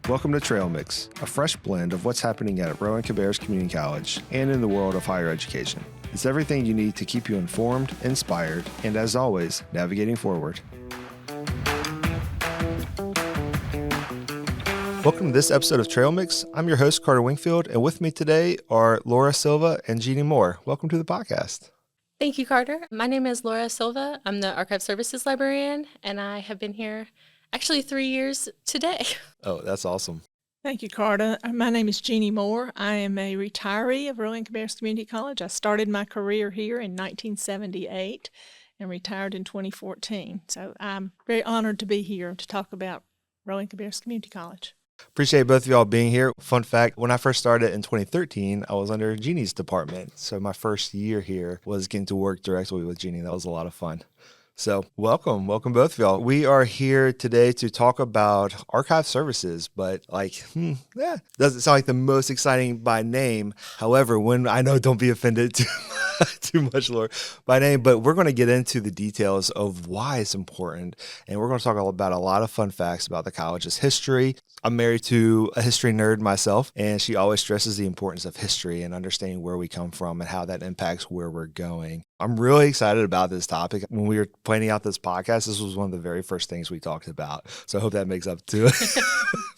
Welcome to Trail Mix, a fresh blend of what's happening at Rowan-Cabarrus Community College and in the world of higher education. It's everything you need to keep you informed, inspired, and as always, navigating forward. Welcome to this episode of Trail Mix. I'm your host, Carter Wingfield, and with me today are Laura Silva and Jeanie Moore. Welcome to the podcast. Thank you, Carter. My name is Laura Silva. I'm the Archive Services Librarian, and I have been here actually 3 years today. Oh, that's awesome. Thank you, Carter. My name is Jeanie Moore. I am a retiree of Rowan-Cabarrus Community College. I started my career here in 1978 and retired in 2014. So I'm very honored to be here to talk about Rowan-Cabarrus Community College. Appreciate both of y'all being here. Fun fact, when I first started in 2013, I was under Jeannie's department. So my first year here was getting to work directly with Jeannie. That was a lot of fun. So welcome both of y'all. We are here today to talk about archive services, but doesn't sound like the most exciting by name. However, don't be offended too much, Laura, by name, but we're going to get into the details of why it's important. And we're going to talk about a lot of fun facts about the college's history. I'm married to a history nerd myself, and she always stresses the importance of history and understanding where we come from and how that impacts where we're going. I'm really excited about this topic. When we were planning out this podcast, this was one of the very first things we talked about. So I hope that makes up to it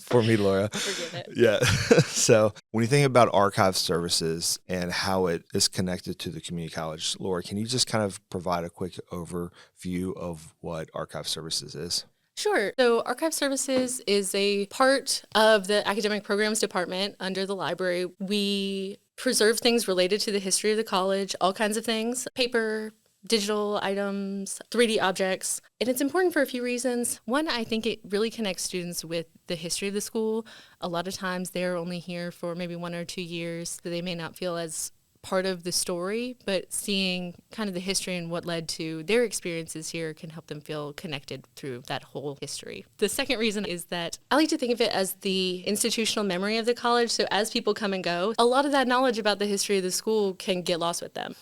for me, Laura. I'll forgive it. Yeah. So when you think about archive services and how it is connected to the community college, Laura, can you just kind of provide a quick overview of what archive services is? Sure. So Archive Services is a part of the Academic Programs Department under the library. We preserve things related to the history of the college, all kinds of things, paper, digital items, 3D objects. And it's important for a few reasons. One, I think it really connects students with the history of the school. A lot of times they're only here for maybe 1 or 2 years, so they may not feel as part of the story, but seeing kind of the history and what led to their experiences here can help them feel connected through that whole history. The second reason is that I like to think of it as the institutional memory of the college. So as people come and go, a lot of that knowledge about the history of the school can get lost with them.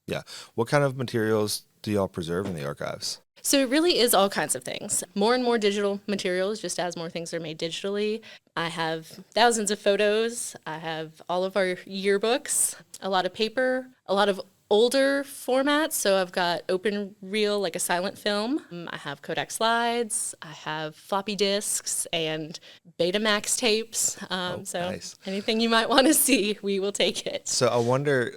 Yeah. What kind of materials do y'all preserve in the archives? So it really is all kinds of things. More and more digital materials, just as more things are made digitally. I have thousands of photos. I have all of our yearbooks, a lot of paper, a lot of older formats. So I've got open reel, like a silent film. I have Kodak slides. I have floppy disks and Betamax tapes. Nice. Anything you might want to see, we will take it. So I wonder,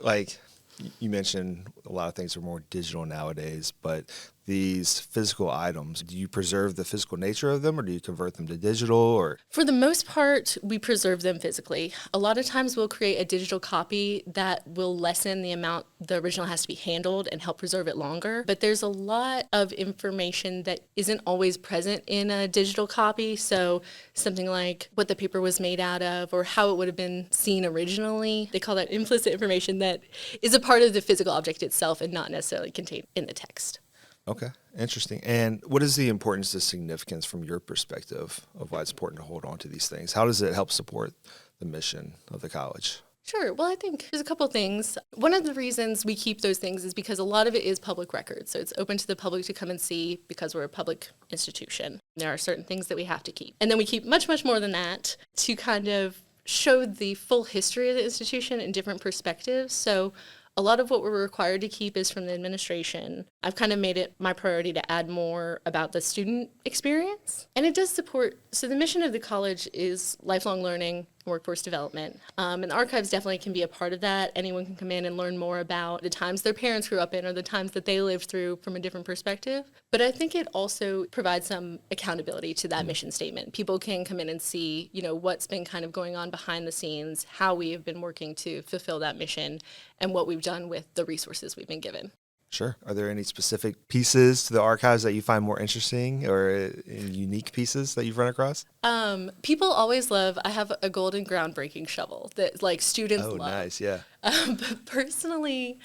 you mentioned a lot of things are more digital nowadays, but these physical items, do you preserve the physical nature of them or do you convert them to digital? Or For the most part, we preserve them physically. A lot of times we'll create a digital copy that will lessen the amount the original has to be handled and help preserve it longer. But there's a lot of information that isn't always present in a digital copy. So something like what the paper was made out of or how it would have been seen originally. They call that implicit information that is a part of the physical object itself and not necessarily contained in the text. Okay, interesting. And what is the importance, the significance from your perspective of why it's important to hold on to these things? How does it help support the mission of the college? Sure. Well, I think there's a couple things. One of the reasons we keep those things is because a lot of it is public record. So it's open to the public to come and see because we're a public institution. There are certain things that we have to keep. And then we keep much, much more than that to kind of show the full history of the institution in different perspectives. So a lot of what we're required to keep is from the administration. I've kind of made it my priority to add more about the student experience. And it does support, so the mission of the college is lifelong learning, workforce development. And the archives definitely can be a part of that. Anyone can come in and learn more about the times their parents grew up in or the times that they lived through from a different perspective. But I think it also provides some accountability to that mission statement. People can come in and see, what's been kind of going on behind the scenes, how we have been working to fulfill that mission, and what we've done with the resources we've been given. Sure. Are there any specific pieces to the archives that you find more interesting or unique pieces that you've run across? People always love, I have a golden groundbreaking shovel that students love. Oh, nice. Yeah. But personally,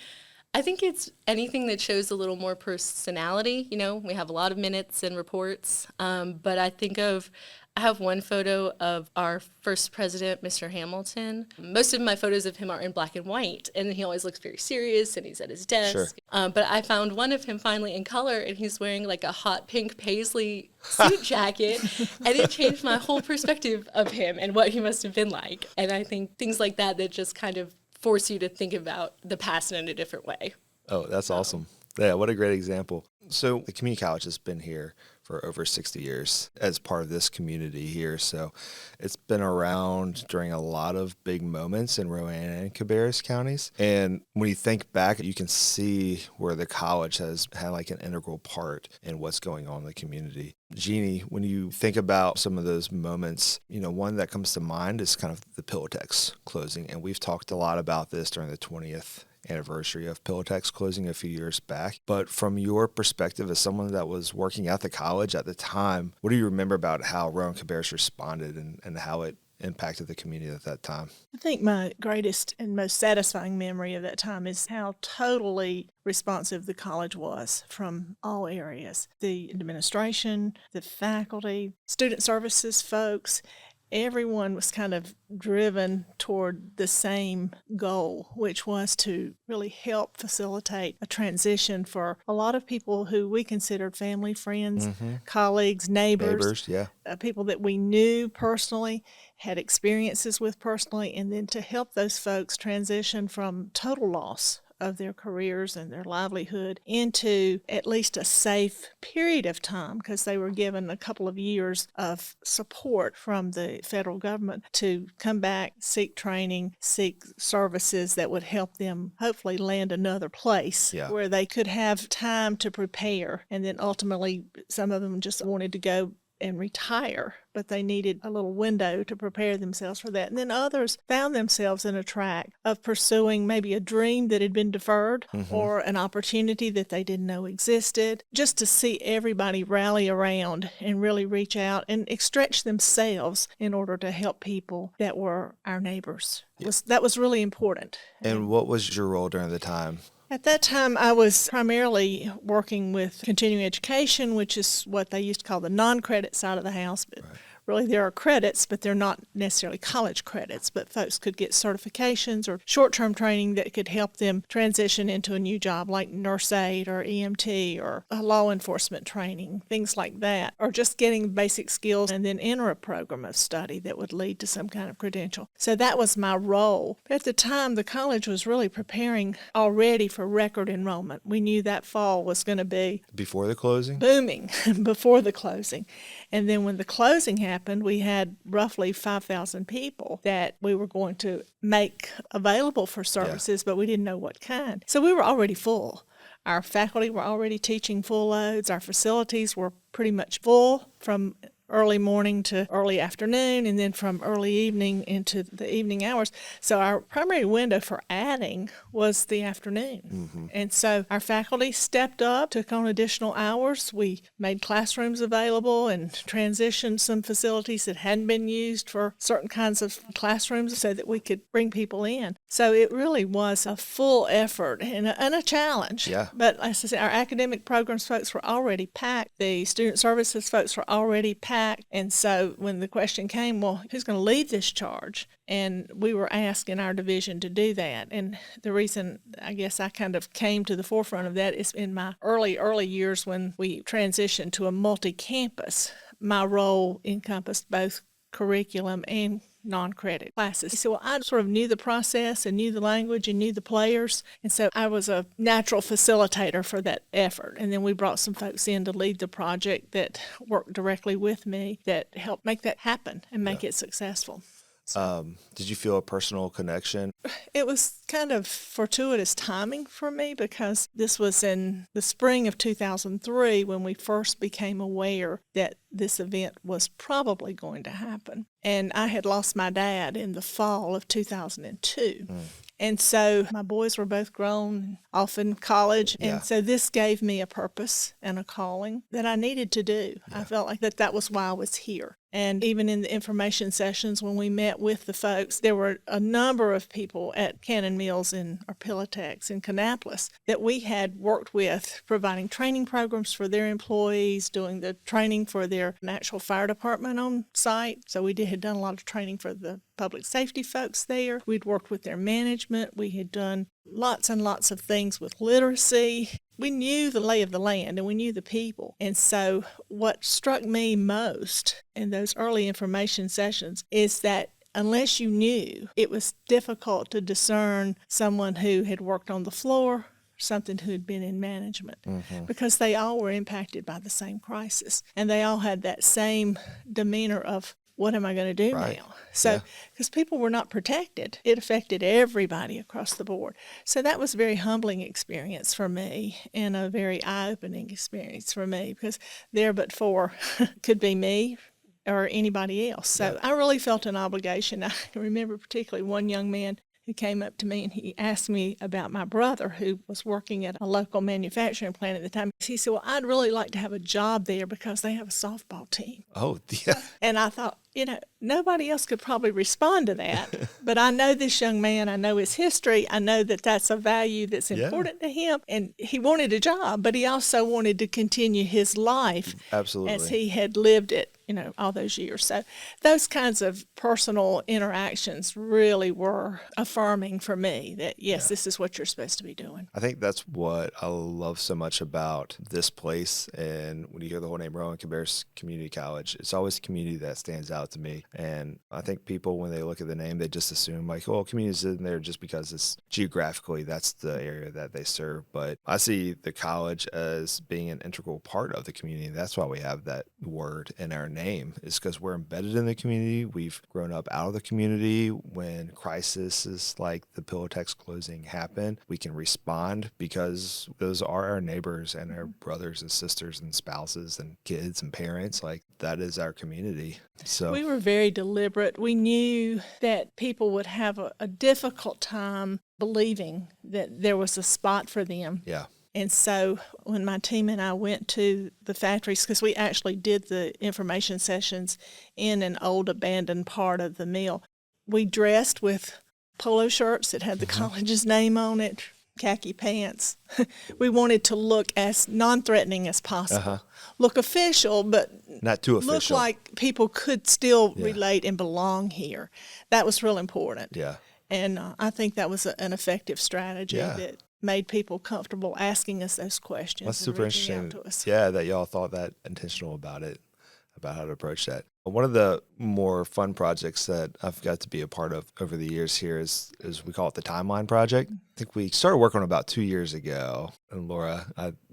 I think it's anything that shows a little more personality. We have a lot of minutes and reports, but I think of I have one photo of our first president, Mr. Hamilton. Most of my photos of him are in black and white, and he always looks very serious, and he's at his desk. Sure. But I found one of him finally in color, and he's wearing like a hot pink paisley suit jacket, and it changed my whole perspective of him and what he must have been like. And I think things like that just kind of force you to think about the past in a different way. Oh, that's awesome. Yeah, what a great example. So the community college has been here for over 60 years as part of this community here. So it's been around during a lot of big moments in Rowan and Cabarrus counties. And when you think back, you can see where the college has had like an integral part in what's going on in the community. Jeanie, when you think about some of those moments, one that comes to mind is kind of the Pillowtex closing. And we've talked a lot about this during the 20th anniversary of Pillowtex closing a few years back. But from your perspective as someone that was working at the college at the time, what do you remember about how Rowan-Cabarrus responded and how it impacted the community at that time? I think my greatest and most satisfying memory of that time is how totally responsive the college was from all areas. The administration, the faculty, student services folks, everyone was kind of driven toward the same goal, which was to really help facilitate a transition for a lot of people who we considered family, friends, colleagues, neighbors, people that we knew personally, had experiences with personally, and then to help those folks transition from total loss of their careers and their livelihood into at least a safe period of time, because they were given a couple of years of support from the federal government to come back, seek training, seek services that would help them hopefully land another place where they could have time to prepare. And then ultimately, some of them just wanted to go and retire, but they needed a little window to prepare themselves for that. And then others found themselves in a track of pursuing maybe a dream that had been deferred or an opportunity that they didn't know existed, just to see everybody rally around and really reach out and stretch themselves in order to help people that were our neighbors. That was really important. And what was your role during the time? At that time, I was primarily working with continuing education, which is what they used to call the non-credit side of the house. But really, there are credits, but they're not necessarily college credits. But folks could get certifications or short-term training that could help them transition into a new job, like nurse aide or EMT or law enforcement training, things like that, or just getting basic skills and then enter a program of study that would lead to some kind of credential. So that was my role. But at the time, the college was really preparing already for record enrollment. We knew that fall was going to be Before the closing? Booming before the closing. And then when the closing happened, we had roughly 5,000 people that we were going to make available for services, but we didn't know what kind. So we were already full. Our faculty were already teaching full loads. Our facilities were pretty much full from early morning to early afternoon, and then from early evening into the evening hours. So our primary window for adding was the afternoon. And so our faculty stepped up, took on additional hours. We made classrooms available and transitioned some facilities that hadn't been used for certain kinds of classrooms so that we could bring people in. So it really was a full effort and a challenge. But as I said, our academic programs folks were already packed. The student services folks were already packed. And so when the question came, well, who's going to lead this charge? And we were asked in our division to do that. And the reason I guess I kind of came to the forefront of that is in my early years when we transitioned to a multi-campus, my role encompassed both curriculum and non-credit classes. So I sort of knew the process and knew the language and knew the players. And so I was a natural facilitator for that effort. And then we brought some folks in to lead the project that worked directly with me that helped make that happen and make it successful. Did you feel a personal connection? It was kind of fortuitous timing for me because this was in the spring of 2003 when we first became aware that this event was probably going to happen. And I had lost my dad in the fall of 2002. And so my boys were both grown, off in college. And so this gave me a purpose and a calling that I needed to do. I felt like that was why I was here. And even in the information sessions, when we met with the folks, there were a number of people at Cannon Mills or Pillowtex in Kannapolis that we had worked with, providing training programs for their employees, doing the training for their natural fire department on site. So we had done a lot of training for the public safety folks there. We'd worked with their management. We had done lots and lots of things with literacy. We knew the lay of the land and we knew the people. And so what struck me most in those early information sessions is that unless you knew, it was difficult to discern someone who had worked on the floor, something who had been in management, because they all were impacted by the same crisis. And they all had that same demeanor of, what am I going to do now? So, because people were not protected, it affected everybody across the board. So that was a very humbling experience for me and a very eye-opening experience for me, because there but for could be me or anybody else. So I really felt an obligation. I can remember particularly one young man who came up to me and he asked me about my brother who was working at a local manufacturing plant at the time. He said, well, I'd really like to have a job there because they have a softball team. Oh, yeah. And I thought, nobody else could probably respond to that. But I know this young man. I know his history. I know that that's a value that's important to him. And he wanted a job, but he also wanted to continue his life as he had lived it, all those years. So those kinds of personal interactions really were affirming for me that, yes, this is what you're supposed to be doing. I think that's what I love so much about this place. And when you hear the whole name Rowan-Cabarrus Community College, it's always the community that stands out to me. And I think people, when they look at the name, they just assume like, oh, community's in there just because it's geographically, that's the area that they serve. But I see the college as being an integral part of the community. That's why we have that word in our name, is because we're embedded in the community. We've grown up out of the community. When crises like the Pillowtex closing happen, we can respond because those are our neighbors and our brothers and sisters and spouses and kids and parents. Like, that is our community. So we were very deliberate. We knew that people would have a difficult time believing that there was a spot for them. Yeah. And so when my team and I went to the factories, because we actually did the information sessions in an old abandoned part of the mill, we dressed with polo shirts that had the college's name on it, khaki pants. We wanted to look as non-threatening as possible. Look official, but not too official. Look like people could still relate and belong here. That was real important. Yeah. And I think that was an effective strategy that made people comfortable asking us those questions. That's super interesting. That y'all thought that intentional about it, about how to approach that. One of the more fun projects that I've got to be a part of over the years here is we call it the Timeline Project. I think we started working on it about 2 years ago. And Laura,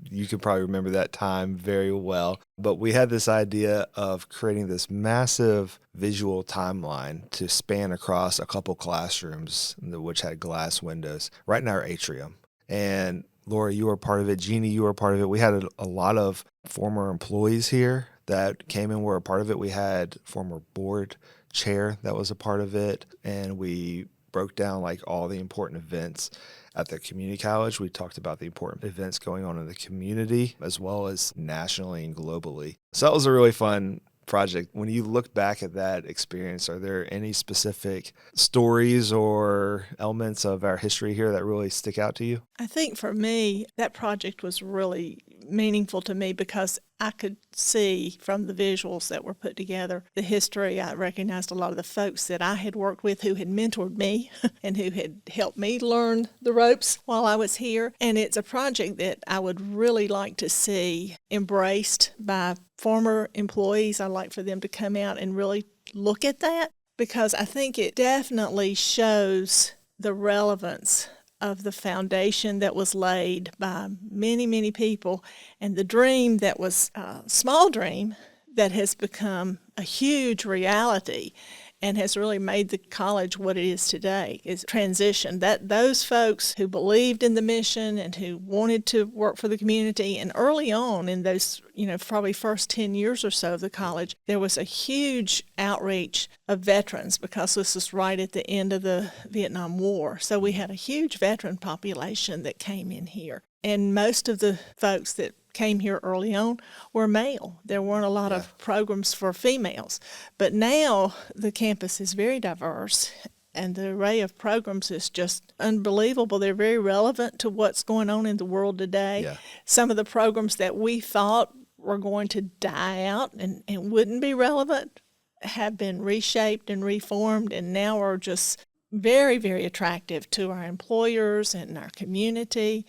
you can probably remember that time very well. But we had this idea of creating this massive visual timeline to span across a couple classrooms, which had glass windows, right in our atrium. And Laura, you were part of it. Jeanie, you were part of it. We had a lot of former employees here that came and were a part of it. We had former board chair that was a part of it. And we broke down like all the important events at the community college. We talked about the important events going on in the community as well as nationally and globally. So that was a really fun project. When you look back at that experience, are there any specific stories or elements of our history here that really stick out to you? I think for me, that project was really meaningful to me because I could see from the visuals that were put together the history. I recognized a lot of the folks that I had worked with who had mentored me and who had helped me learn the ropes while I was here. And it's a project that I would really like to see embraced by former employees. I'd like for them to come out and really look at that because I think it definitely shows the relevance of the foundation that was laid by many, many people and the dream that was a small dream that has become a huge reality and has really made the college what it is today, is transition. That those folks who believed in the mission and who wanted to work for the community, and early on in those, probably first 10 years or so of the college, there was a huge outreach of veterans because this was right at the end of the Vietnam War. So we had a huge veteran population that came in here. And most of the folks that came here early on were male. There weren't a lot of programs for females. But now the campus is very diverse, and the array of programs is just unbelievable. They're very relevant to what's going on in the world today. Yeah. Some of the programs that we thought were going to die out and wouldn't be relevant have been reshaped and reformed, and now are just very, very attractive to our employers and our community.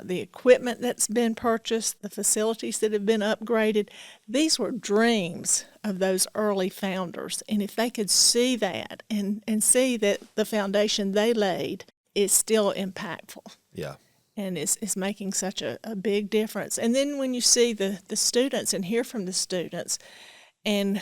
The equipment that's been purchased, the facilities that have been upgraded, these were dreams of those early founders. And if they could see that and see that the foundation they laid is still impactful. Yeah. And it's making such a big difference. And then when you see the students and hear from the students and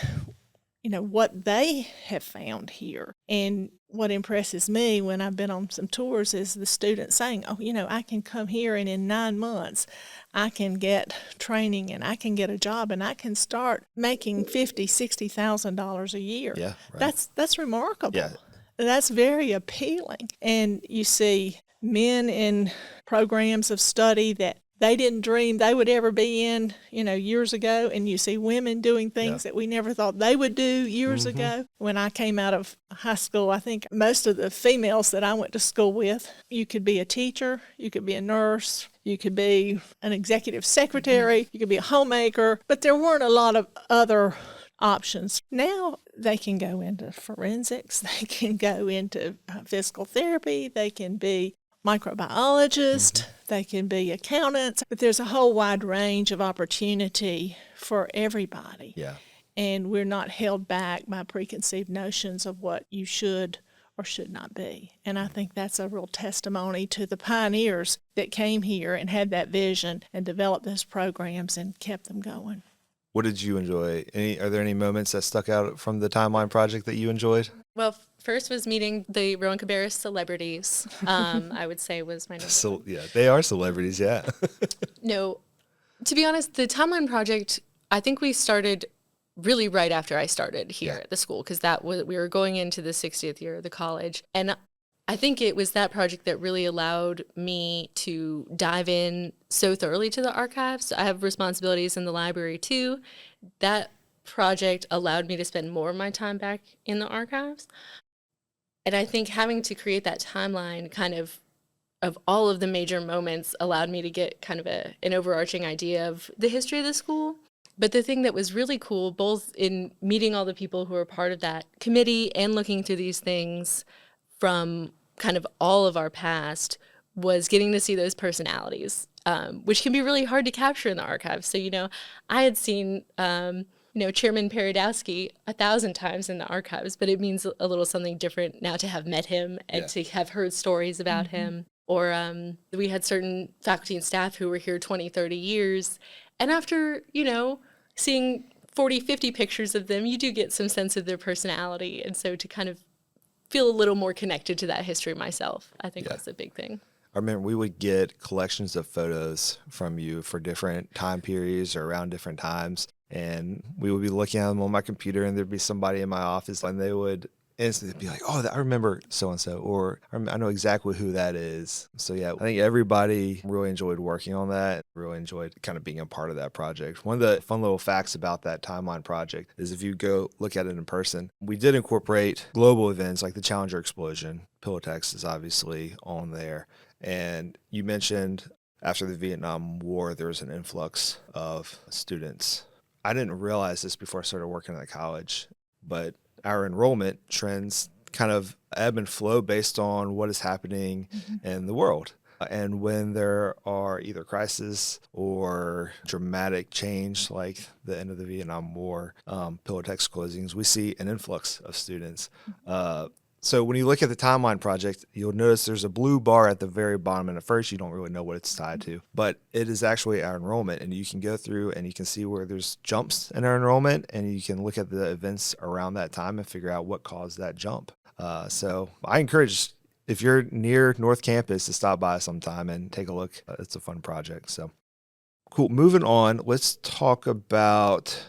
what they have found here. And what impresses me when I've been on some tours is the students saying, I can come here and in 9 months I can get training and I can get a job and I can start making $50,000, $60,000 a year. Yeah, right. That's remarkable. Yeah. That's very appealing. And you see men in programs of study that they didn't dream they would ever be in, years ago. And you see women doing things that we never thought they would do years ago. When I came out of high school, I think most of the females that I went to school with, you could be a teacher, you could be a nurse, you could be an executive secretary, you could be a homemaker, but there weren't a lot of other options. Now they can go into forensics, they can go into physical therapy, they can be microbiologists, they can be accountants, but there's a whole wide range of opportunity for everybody. Yeah. And we're not held back by preconceived notions of what you should or should not be. And I think that's a real testimony to the pioneers that came here and had that vision and developed those programs and kept them going. What did you enjoy? Are there any moments that stuck out from the Timeline Project that you enjoyed? Well, first was meeting the Rowan-Cabarrus celebrities, I would say was my number one. Yeah, they are celebrities, yeah. No, to be honest, the Timeline Project, I think we started really right after I started here at the school, because we were going into the 60th year of the college. And I think it was that project that really allowed me to dive in so thoroughly to the archives. I have responsibilities in the library too. That project allowed me to spend more of my time back in the archives. And I think having to create that timeline kind of all of the major moments allowed me to get kind of an overarching idea of the history of the school. But the thing that was really cool, both in meeting all the people who were part of that committee and looking through these things from kind of all of our past, was getting to see those personalities, which can be really hard to capture in the archives. So, I had seen, Chairman Perodowski 1,000 times in the archives, but it means a little something different now to have met him and to have heard stories about him. Or we had certain faculty and staff who were here 20, 30 years. And after, seeing 40, 50 pictures of them, you do get some sense of their personality. And so to kind of feel a little more connected to that history myself, I think that's a big thing. I remember we would get collections of photos from you for different time periods or around different times. And we would be looking at them on my computer, and there'd be somebody in my office, and they would instantly be like, oh, I remember so-and-so, or I know exactly who that is. So, yeah, I think everybody really enjoyed working on that, really enjoyed kind of being a part of that project. One of the fun little facts about that Timeline Project is if you go look at it in person, we did incorporate global events like the Challenger explosion. Pillowtex is obviously on there. And you mentioned after the Vietnam War, there was an influx of students. I didn't realize this before I started working at the college, but our enrollment trends kind of ebb and flow based on what is happening in the world. And when there are either crises or dramatic change, like the end of the Vietnam War, Pillowtex closings, we see an influx of students. So when you look at the Timeline Project, you'll notice there's a blue bar at the very bottom, and at first you don't really know what it's tied to, but it is actually our enrollment, and you can go through and you can see where there's jumps in our enrollment, and you can look at the events around that time and figure out what caused that jump. So I encourage, if you're near North Campus, to stop by sometime and take a look. It's a fun project. So cool. Moving on, let's talk about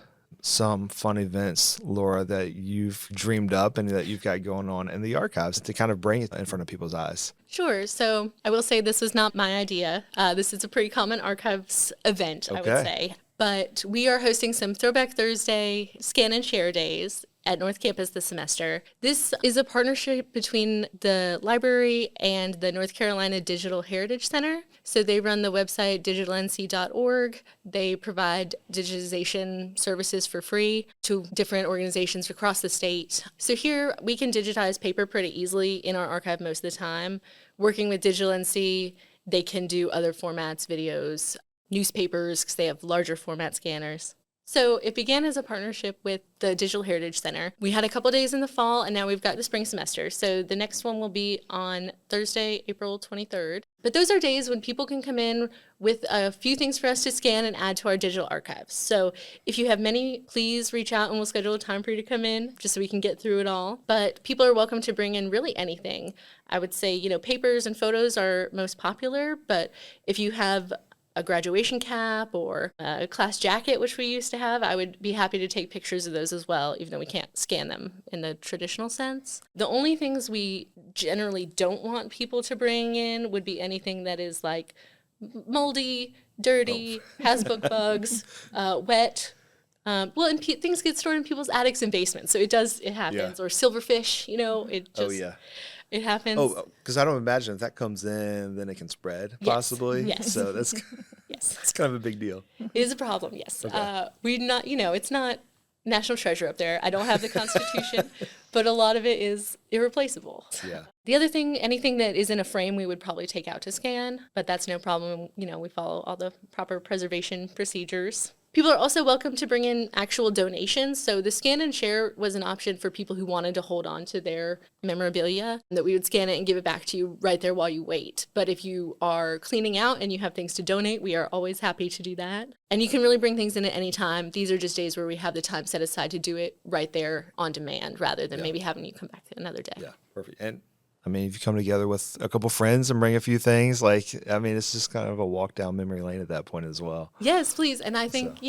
some fun events, Laura, that you've dreamed up and that you've got going on in the archives to kind of bring it in front of people's eyes? Sure. So I will say this was not my idea. This is a pretty common archives event, I would say. But we are hosting some Throwback Thursday Scan and Share Days at North Campus this semester. This is a partnership between the library and the North Carolina Digital Heritage Center. So they run the website digitalenc.org. They provide digitization services for free to different organizations across the state. So here we can digitize paper pretty easily in our archive most of the time. Working with Digital NC, they can do other formats, videos, newspapers, because they have larger format scanners. So it began as a partnership with the Digital Heritage Center. We had a couple days in the fall, and now we've got the spring semester. So the next one will be on Thursday, April 23rd. But those are days when people can come in with a few things for us to scan and add to our digital archives. So if you have many, please reach out and we'll schedule a time for you to come in just so we can get through it all. But people are welcome to bring in really anything. I would say, papers and photos are most popular, but if you have a graduation cap or a class jacket, which we used to have, I would be happy to take pictures of those as well, even though we can't scan them in the traditional sense. The only things we generally don't want people to bring in would be anything that is like moldy, dirty, has book bugs, wet. And things get stored in people's attics and basements, so it happens. Yeah. Or silverfish, it happens. Oh, because I don't imagine if that comes in, then it can spread, possibly. Yes. So that's it's kind of a big deal. It is a problem, yes. Okay. It's not national treasure up there. I don't have the Constitution, but a lot of it is irreplaceable. Yeah. The other thing, anything that is in a frame, we would probably take out to scan, but that's no problem. We follow all the proper preservation procedures. People are also welcome to bring in actual donations. So the scan and share was an option for people who wanted to hold on to their memorabilia, that we would scan it and give it back to you right there while you wait. But if you are cleaning out and you have things to donate, we are always happy to do that. And you can really bring things in at any time. These are just days where we have the time set aside to do it right there on demand rather than maybe having you come back another day. Yeah, perfect. And if you come together with a couple friends and bring a few things, it's just kind of a walk down memory lane at that point as well. Yes, please. And I think,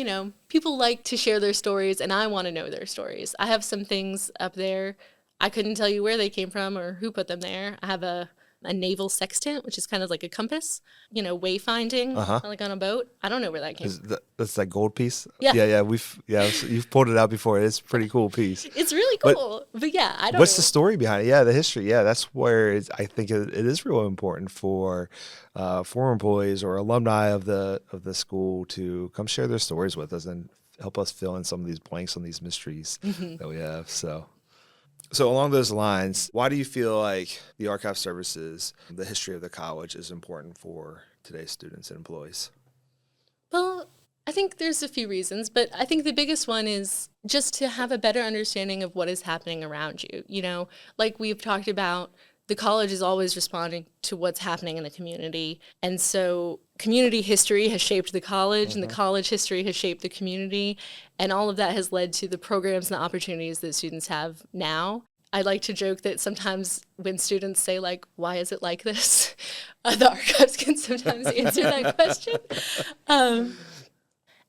people like to share their stories, and I want to know their stories. I have some things up there. I couldn't tell you where they came from or who put them there. I have a naval sextant, which is kind of like a compass, wayfinding, like on a boat. I don't know where that came from. That's that gold piece? Yeah. Yeah, you've pulled it out before. It's a pretty cool piece. It's really cool. But yeah, I don't know. What's the story behind it? Yeah, the history. Yeah, that's where I think it is real important for former employees or alumni of the school to come share their stories with us and help us fill in some of these blanks on these mysteries that we have. So along those lines, why do you feel like the archive services, the history of the college, is important for today's students and employees? Well, I think there's a few reasons, but I think the biggest one is just to have a better understanding of what is happening around you. Like we've talked about, the college is always responding to what's happening in the community. And so community history has shaped the college, and the college history has shaped the community. And all of that has led to the programs and the opportunities that students have now. I like to joke that sometimes when students say, why is it like this? The archives can sometimes answer that question. And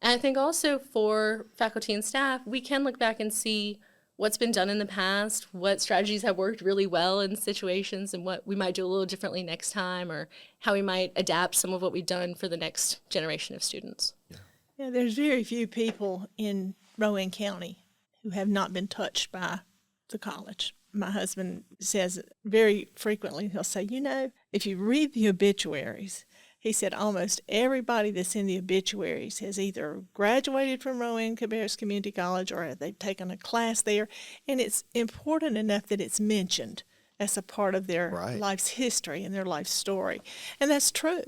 I think also for faculty and staff, we can look back and see what's been done in the past, what strategies have worked really well in situations, and what we might do a little differently next time, or how we might adapt some of what we've done for the next generation of students. Yeah, there's very few people in Rowan County who have not been touched by the college. My husband says very frequently, he'll say, if you read the obituaries, he said almost everybody that's in the obituaries has either graduated from Rowan-Cabarrus Community College or they've taken a class there, and it's important enough that it's mentioned as a part of their life's history and their life story. And that's true.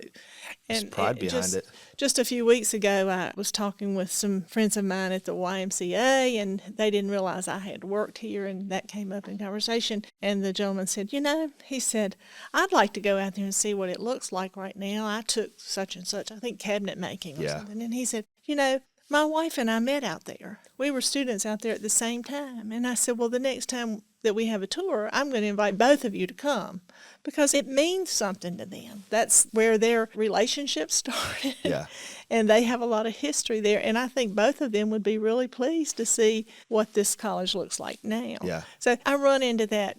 There's pride behind it. Just a few weeks ago, I was talking with some friends of mine at the YMCA, and they didn't realize I had worked here, and that came up in conversation. And the gentleman said, he said, I'd like to go out there and see what it looks like right now. I took such and such, I think cabinet making or something. And he said, my wife and I met out there. We were students out there at the same time. And I said, well, the next time that we have a tour, I'm going to invite both of you to come because it means something to them. That's where their relationship started. Yeah. And they have a lot of history there. And I think both of them would be really pleased to see what this college looks like now. Yeah. So I run into that,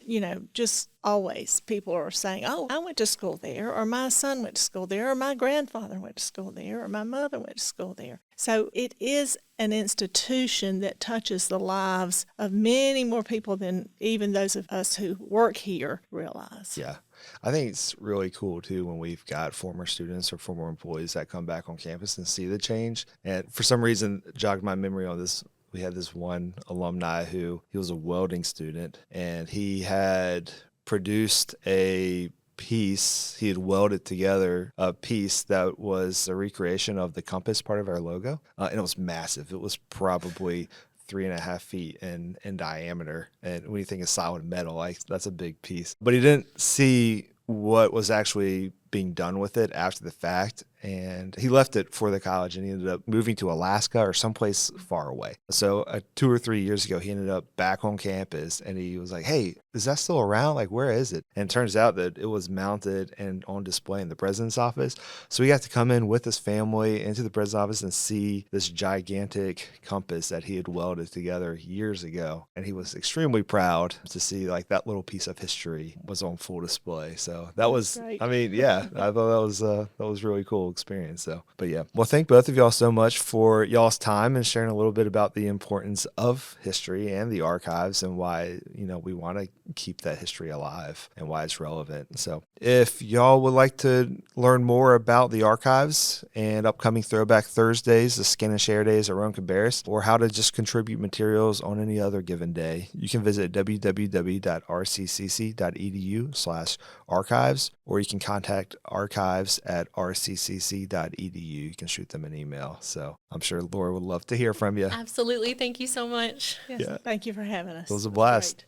just always. People are saying, oh, I went to school there, or my son went to school there, or my grandfather went to school there, or my mother went to school there. So it is an institution that touches the lives of many more people than even those of us who work here realize. Yeah. I think it's really cool, too, when we've got former students or former employees that come back on campus and see the change. And for some reason, jogged my memory on this. We had this one alumni he was a welding student, and he had produced a piece. He had welded together a piece that was a recreation of the compass part of our logo. And it was massive. It was probably 3.5 feet in diameter. And when you think of solid metal, that's a big piece. But he didn't see what was actually being done with it after the fact. And he left it for the college, and he ended up moving to Alaska or someplace far away. So 2 or 3 years ago, he ended up back on campus, and he was like, hey, is that still around? Like, where is it? And it turns out that it was mounted and on display in the president's office. So he got to come in with his family into the president's office and see this gigantic compass that he had welded together years ago. And he was extremely proud to see like that little piece of history was on full display. So that was, great. I mean, yeah, I thought that was really cool experience. So, but yeah, well, thank both of y'all so much for y'all's time and sharing a little bit about the importance of history and the archives and why, we want to keep that history alive and why it's relevant. So if y'all would like to learn more about the archives and upcoming Throwback Thursdays, the Scan and Share Days at Rowan-Cabarrus, or how to just contribute materials on any other given day, you can visit www.rccc.edu/archives, or you can contact archives@rccc.edu. You can shoot them an email. So I'm sure Laura would love to hear from you. Absolutely. Thank you so much. Yes, Yeah. Thank you for having us. It was a blast. Great.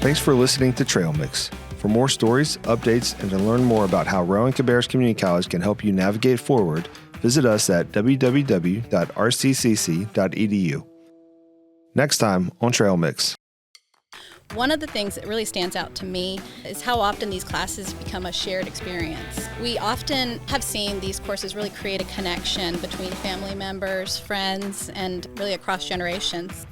Thanks for listening to Trail Mix. For more stories, updates, and to learn more about how Rowan-Cabarrus Community College can help you navigate forward, visit us at www.rccc.edu. Next time on Trail Mix. One of the things that really stands out to me is how often these classes become a shared experience. We often have seen these courses really create a connection between family members, friends, and really across generations.